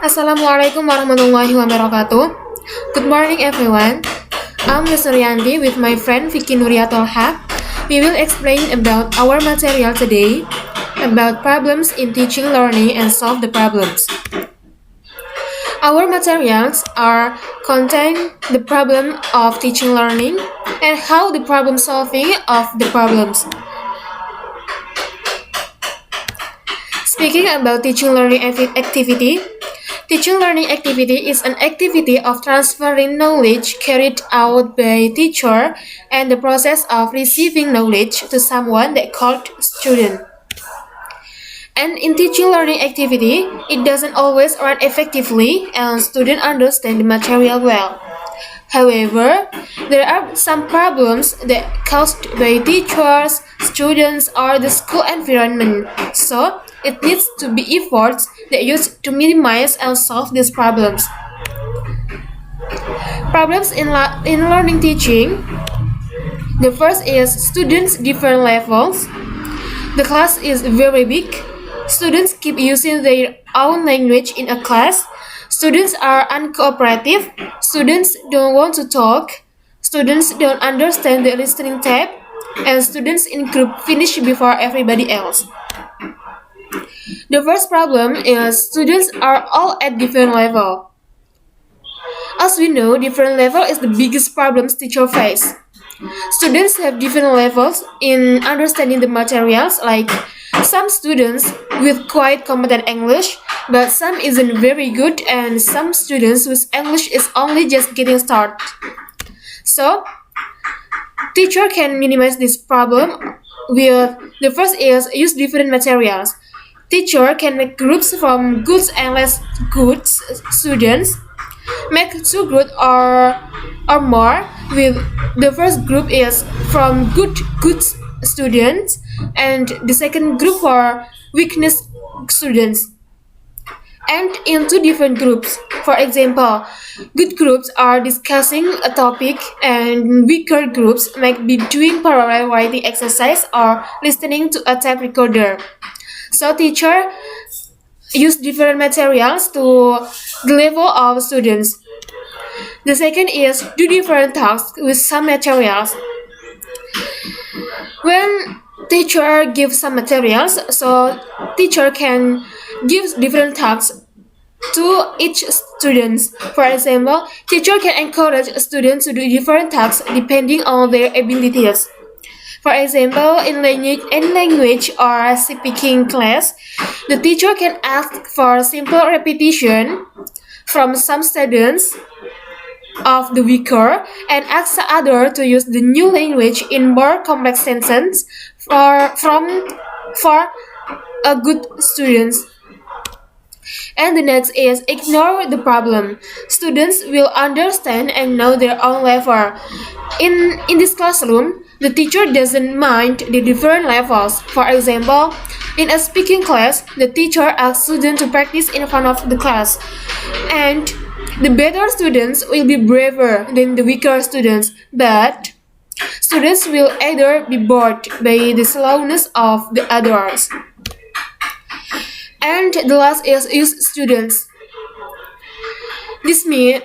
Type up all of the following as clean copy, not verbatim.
Assalamualaikum warahmatullahi wabarakatuh. Good morning everyone. I'm Miss Suryanti with my friend Vicky Nuriatolha. We will explain about our material today, about problems in teaching learning and solve the problems. Our materials are contain the problem of teaching learning and how the problem solving of the problems. Speaking about teaching learning activity, teaching learning activity is an activity of transferring knowledge carried out by teacher and the process of receiving knowledge to someone that called student. And in teaching learning activity, it doesn't always run effectively and students understand the material well. However, there are some problems that caused by teachers, students, or the school environment. So, it needs to be efforts that used to minimize and solve these problems. Problems in learning teaching. The first is students' different levels. The class is very big. Students keep using their own language in a class. Students are uncooperative. Students don't want to talk. Students don't understand the listening tab. And students in group finish before everybody else. The first problem is students are all at different level. As we know, different level is the biggest problems teachers face. Students have different levels in understanding the materials, like some students with quite competent English, but some isn't very good, and some students whose English is only just getting started. So, teacher can minimize this problem with the first is use different materials. Teacher can make groups from good and less good students. Make two groups or more. With the first group is from good students, and the second group for weakness students. And in two different groups. For example, good groups are discussing a topic, and weaker groups might be doing parallel writing exercise or listening to a tape recorder. So teacher use different materials to the level of students. The second is do different tasks with some materials. When teacher gives some materials, so teacher can give different tasks to each student. For example, teacher can encourage students to do different tasks depending on their abilities. For example, in language or speaking class, the teacher can ask for simple repetition from some students of the weaker and ask the other to use the new language in more complex sentences for a good students. And the next is ignore the problem. Students will understand and know their own level. In this classroom, the teacher doesn't mind the different levels. For example, in a speaking class, the teacher asks students to practice in front of the class. And the better students will be braver than the weaker students, but students will either be bored by the slowness of the others. And the last is use students. This means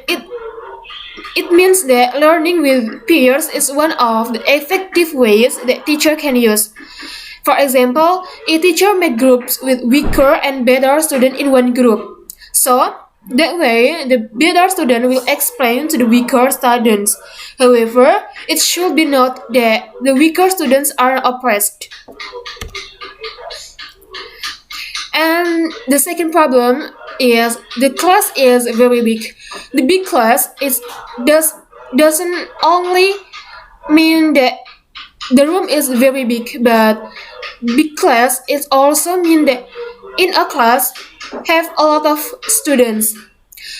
it means that learning with peers is one of the effective ways that teacher can use. For example, a teacher makes groups with weaker and better students in one group. So, that way, the better student will explain to the weaker students. However, it should be noted that the weaker students are oppressed. And the second problem is the class is very big. The big class doesn't only mean that the room is very big, but big class is also mean that in a class have a lot of students.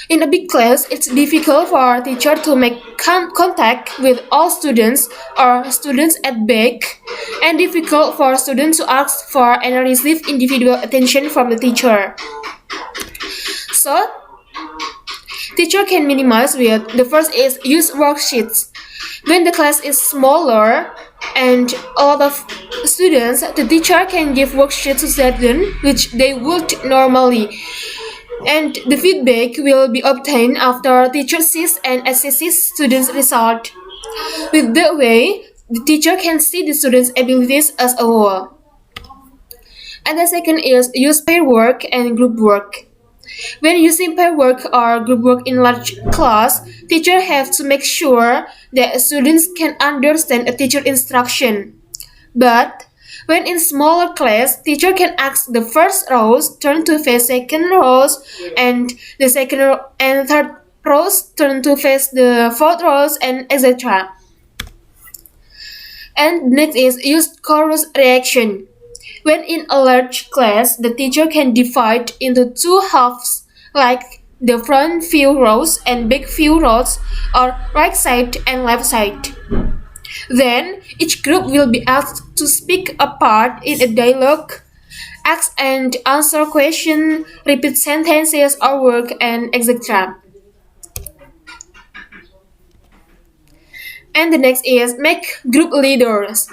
In a big class, it's difficult for a teacher to make contact with all students or students at back, and difficult for students to ask for and receive individual attention from the teacher. So, teacher can minimize with the first is use worksheets. When the class is smaller and a lot of students, the teacher can give worksheets to students which they would normally. And the feedback will be obtained after teacher sees and assesses students' result. With that way, the teacher can see the students' abilities as a whole. And the second is use pair work and group work. When using pair work or group work in large class, teachers have to make sure that students can understand a teacher instruction. But when in smaller class, teacher can ask the first rows turn to face second rows, and the and third rows turn to face the fourth rows, and etc. And next is use chorus reaction. When in a large class, the teacher can divide into two halves, like the front few rows and back few rows, or right side and left side. Then, each group will be asked to speak a part in a dialogue, ask and answer questions, repeat sentences or work, and etc. And the next is make group leaders.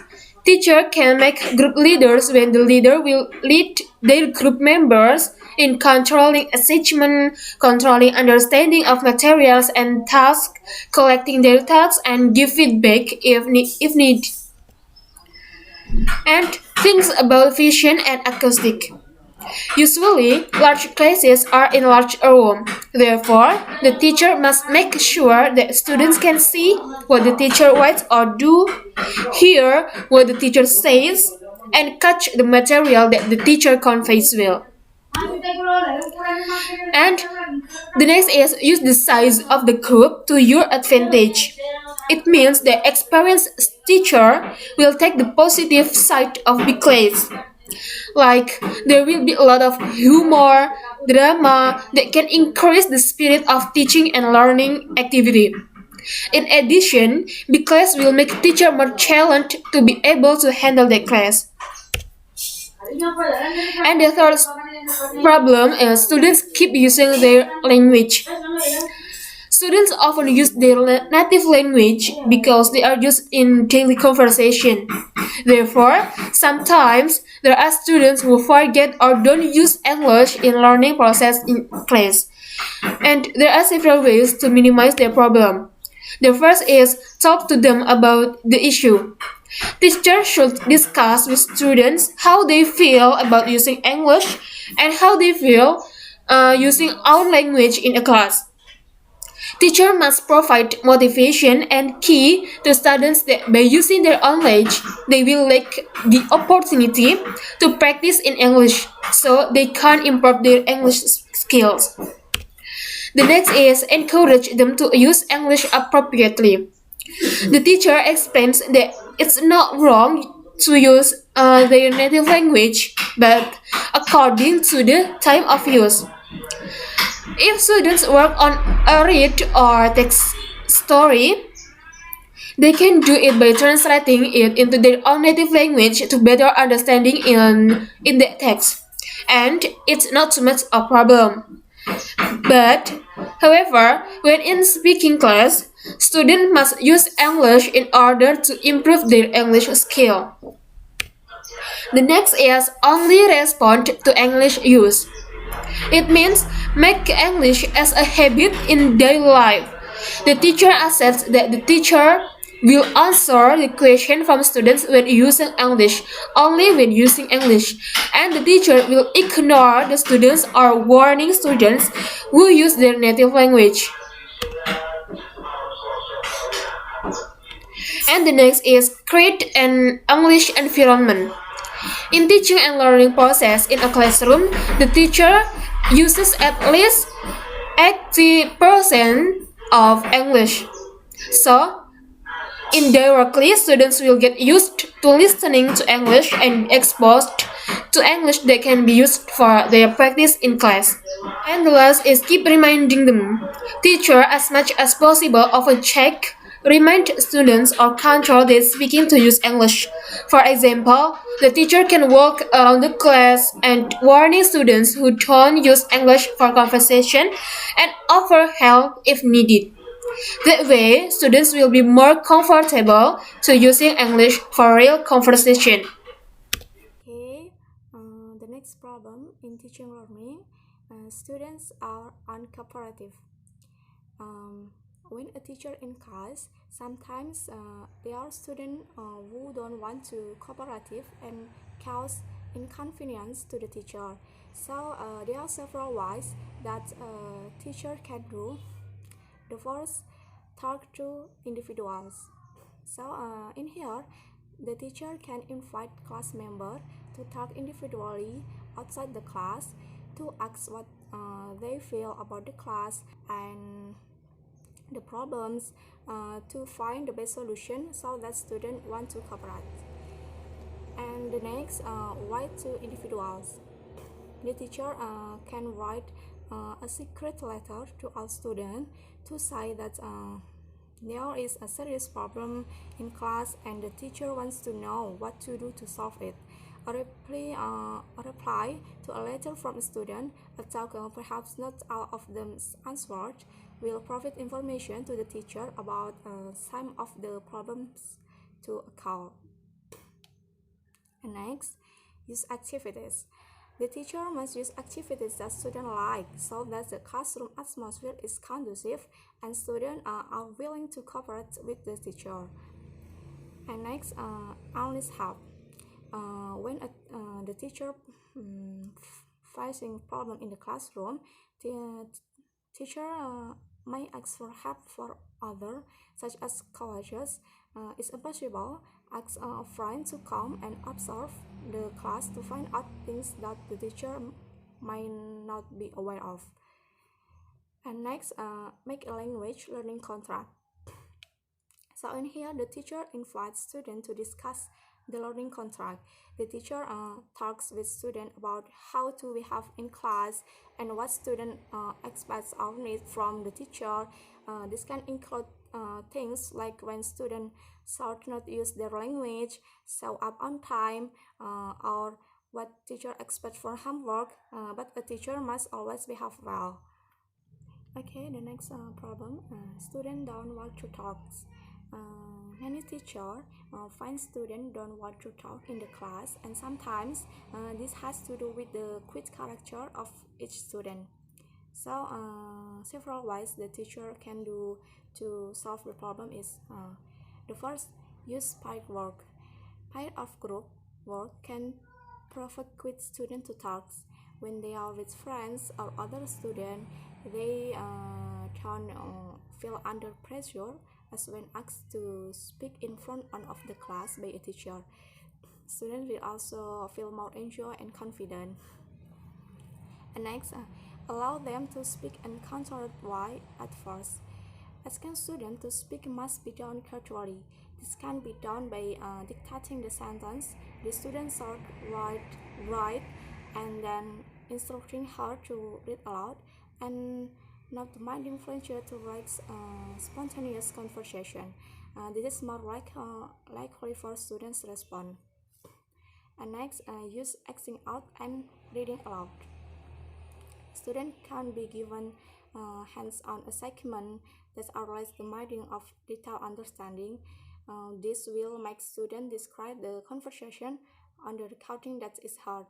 Teacher can make group leaders when the leader will lead their group members in controlling assessment, controlling understanding of materials and tasks, collecting their thoughts, and give feedback if need. And things about vision and acoustic. Usually, large classes are in large room. Therefore, the teacher must make sure that students can see what the teacher writes or do, hear what the teacher says, and catch the material that the teacher conveys well. And the next is use the size of the group to your advantage. It means the experienced teacher will take the positive side of the class. Like there will be a lot of humor, drama that can increase the spirit of teaching and learning activity. In addition, the class will make teacher more challenged to be able to handle the class. And the third problem is students keep using their language. Students often use their native language because they are used in daily conversation. Therefore, sometimes there are students who forget or don't use English in learning process in class. And there are several ways to minimize their problem. The first is talk to them about the issue. Teachers should discuss with students how they feel about using English and how they feel using our language in a class. Teacher must provide motivation and key to students that by using their own language, they will lack the opportunity to practice in English, so they can improve their English skills. The next is encourage them to use English appropriately. The teacher explains that it's not wrong to use their native language, but according to the time of use. If students work on a read or text story, they can do it by translating it into their own native language to better understanding in the text. And it's not too much a problem. But, however, when in speaking class, students must use English in order to improve their English skill. The next is only respond to English use. It means make English as a habit in daily life. The teacher accepts that the teacher will answer the question from students when using English, only when using English, and the teacher will ignore the students or warning students who use their native language. And the next is create an English environment. In teaching and learning process in a classroom, the teacher uses at least 80% of English. So, indirectly, students will get used to listening to English and exposed to English that can be used for their practice in class. And the last is keep reminding them. Teacher, as much as possible, often check, remind students or control their speaking to use English. For example, the teacher can walk around the class and warning students who don't use English for conversation and offer help if needed. That way, students will be more comfortable to using English for real conversation. Okay, the next problem in teaching learning Students are uncooperative. When a teacher in class, sometimes there are students who don't want to cooperative and cause inconvenience to the teacher. So there are several ways that a teacher can do. The first, talk to individuals. So in here, the teacher can invite class member to talk individually outside the class to ask what they feel about the class and the problems to find the best solution so that student want to cooperate. And the next, write to individuals. The teacher can write a secret letter to all students to say that there is a serious problem in class and the teacher wants to know what to do to solve it. A reply to a letter from a student, although perhaps not all of them answered, will provide information to the teacher about some of the problems to occur. And next, use activities. The teacher must use activities that students like so that the classroom atmosphere is conducive and students are willing to cooperate with the teacher. And next, honest help. When the teacher facing problem in the classroom, the teacher may ask for help for others, such as colleges. It's impossible. Ask a friend to come and observe the class to find out things that the teacher might not be aware of. And next, make a language learning contract. So in here, the teacher invites students to discuss the learning contract. The teacher talks with students about how to behave in class and what student expects or needs from the teacher. This can include things like when students should not use their language, show up on time, or what teacher expects for homework, but a teacher must always behave well. Okay, the next problem, students don't want to talk. Many teachers find students don't want to talk in the class, and sometimes this has to do with the quick character of each student. So several ways the teacher can do to solve the problem is the first, use pair work. Pair of group work can provoke quick students to talk. When they are with friends or other students, they can feel under pressure as when asked to speak in front of the class by a teacher. Students will also feel more enjoy and confident. And next, allow them to speak uncontrolled way at first. Asking students to speak must be done carefully. This can be done by dictating the sentence. The students should write, and then instructing her to read aloud, and not demanding French to write spontaneous conversation. This is more likely for students to respond. And next, use acting out and reading aloud. Students can be given hands-on assignment that outlines the meaning of detailed understanding. This will make students describe the conversation under the counting that is hard.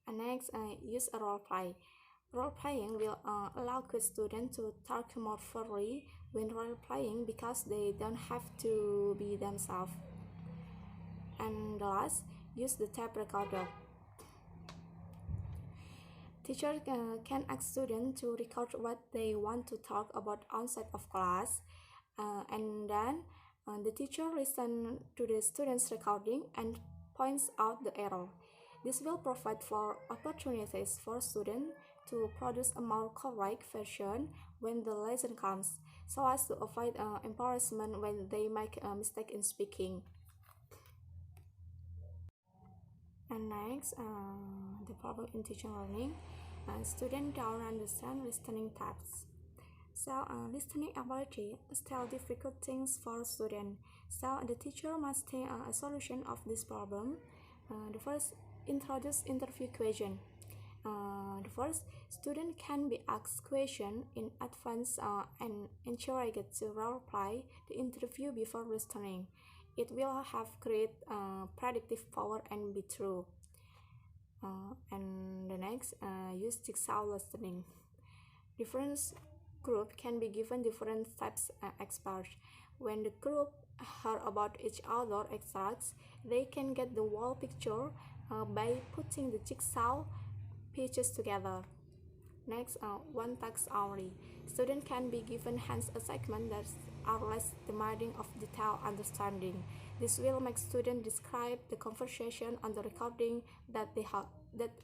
And next, use a role play. Role playing will allow good students to talk more freely when role playing because they don't have to be themselves. And last, use the tape recorder. Teachers can ask students to record what they want to talk about outside of class, and then the teacher listens to the students' recording and points out the error. This will provide for opportunities for students to produce a more correct version when the lesson comes, so as to avoid embarrassment when they make a mistake in speaking. And next, the problem in teaching learning. Students don't understand listening tasks. So, listening ability is still difficult things for students. So, the teacher must think a solution of this problem. The first, introduce interview question. The first, student can be asked question in advance and encouraged to role play the interview before listening. It will have great predictive power and be true. And the next, Next, use jigsaw listening. Different group can be given different types experts. When the group hear about each other experts, they can get the whole picture by putting the jigsaw pieces together. Next, one task only. Students can be given hands assignments that are less demanding of detailed understanding. This will make students describe the conversation on the recording that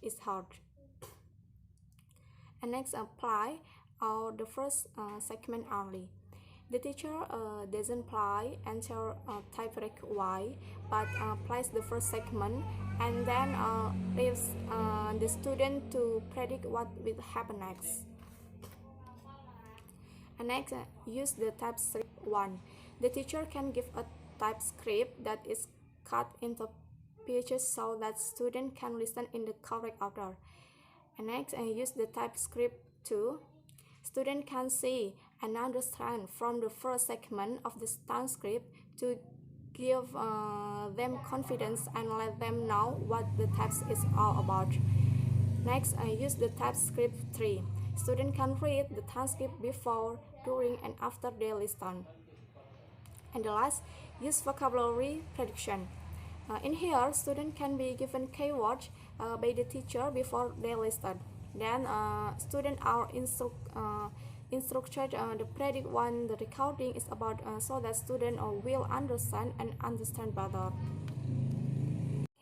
is heard. And next, apply the first segment only. The teacher doesn't play enter typewriter Y, but plays the first segment and then leaves the student to predict what will happen next. And next, use the type script 1. The teacher can give a type script that is cut into pieces so that student can listen in the correct order. And next, use the type script 2. Student can see and understand from the first segment of the transcript to give them confidence and let them know what the text is all about. Next, use the type script 3. Student can read the transcript before, during, and after they listen. And the last, use vocabulary prediction. In here, student can be given keywords by the teacher before they listen. Then students are instructed to predict what the recording is about so that students will understand and understand better.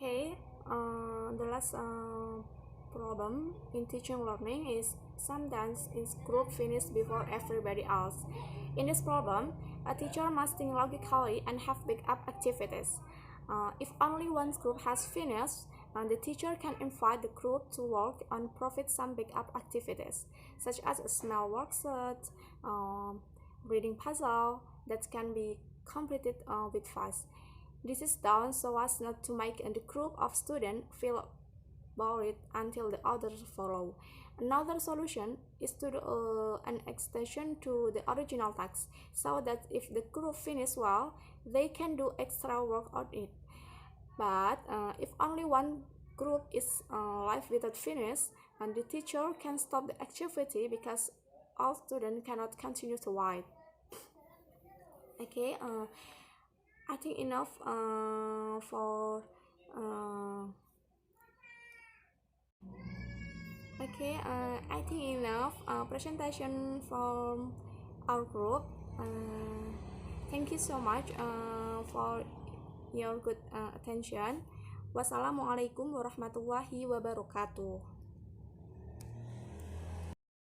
Okay, the last problem in teaching learning is sometimes is group finish before everybody else. In this problem, a teacher must think logically and have backup activities. If only one group has finished, the teacher can invite the group to work on provide some backup activities, such as a small worksheet, reading puzzle that can be completed with fast. This is done so as not to make the group of students feel bored until the others follow. Another solution is to do an extension to the original task, so that if the group finish well, they can do extra work on it. But if only one group is left without finish, and the teacher can stop the activity because all students cannot continue to write. Okay, I think enough for okay, I think enough presentation from our group. Thank you so much for your good attention. Wassalamualaikum warahmatullahi wabarakatuh.